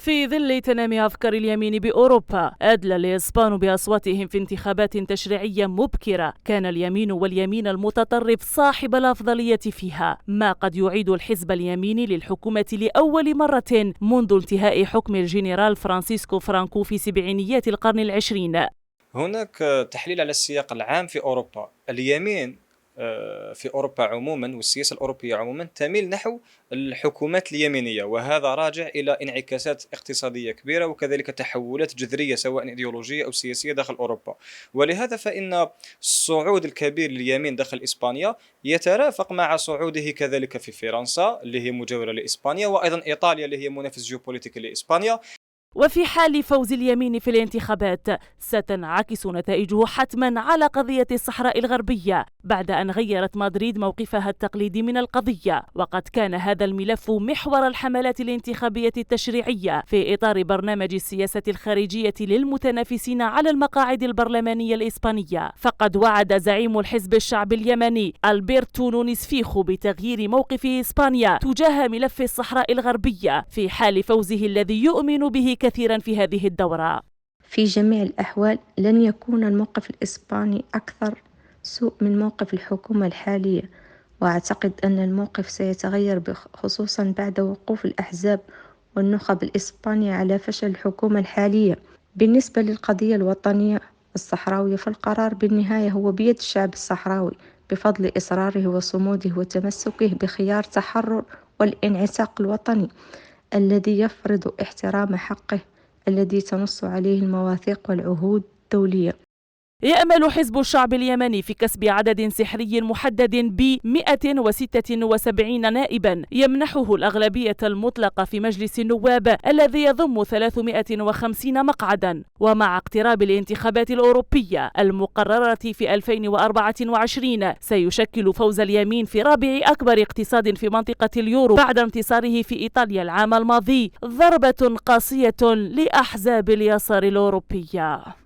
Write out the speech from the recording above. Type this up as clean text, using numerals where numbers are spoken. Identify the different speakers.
Speaker 1: في ظل تنامي أفكار اليمين بأوروبا، أدلى الإسبان بأصواتهم في انتخابات تشريعية مبكرة. كان اليمين واليمين المتطرف صاحب الأفضلية فيها، ما قد يعيد الحزب اليميني للحكومة لأول مرة منذ انتهاء حكم الجنرال فرانسيسكو فرانكو في سبعينيات القرن العشرين.
Speaker 2: هناك تحليل على السياق العام في أوروبا. اليمين في أوروبا عموما والسياسة الأوروبية عموما تميل نحو الحكومات اليمينية، وهذا راجع إلى انعكاسات اقتصادية كبيرة وكذلك تحولات جذرية سواء إيديولوجية أو سياسية داخل أوروبا. ولهذا فإن الصعود الكبير لليمين داخل إسبانيا يترافق مع صعوده كذلك في فرنسا اللي هي مجاورة لإسبانيا، وأيضا إيطاليا اللي هي منافس جيوبوليتيكي لإسبانيا.
Speaker 1: وفي حال فوز اليمين في الانتخابات ستنعكس نتائجه حتما على قضية الصحراء الغربية، بعد أن غيرت مدريد موقفها التقليدي من القضية. وقد كان هذا الملف محور الحملات الانتخابية التشريعية في إطار برنامج السياسة الخارجية للمتنافسين على المقاعد البرلمانية الإسبانية. فقد وعد زعيم الحزب الشعبي اليمني ألبرتو نونيس فيخو بتغيير موقف إسبانيا تجاه ملف الصحراء الغربية في حال فوزه الذي يؤمن به كثيرا في هذه الدورة.
Speaker 3: في جميع الأحوال لن يكون الموقف الإسباني أكثر سوء من موقف الحكومة الحالية، وأعتقد أن الموقف سيتغير خصوصا بعد وقوف الأحزاب والنخب الإسبانية على فشل الحكومة الحالية. بالنسبة للقضية الوطنية الصحراوية، فالقرار بالنهاية هو بيد الشعب الصحراوي بفضل إصراره وصموده وتمسكه بخيار التحرر والانعتاق الوطني الذي يفرض احترام حقه الذي تنص عليه المواثيق والعهود الدولية.
Speaker 1: يأمل حزب الشعب اليمني في كسب عدد سحري محدد ب 176 نائبا يمنحه الأغلبية المطلقة في مجلس النواب الذي يضم 350 مقعدا. ومع اقتراب الانتخابات الأوروبية المقررة في 2024 سيشكل فوز اليمين في رابع أكبر اقتصاد في منطقة اليورو بعد انتصاره في إيطاليا العام الماضي ضربة قاسية لأحزاب اليسار الأوروبية.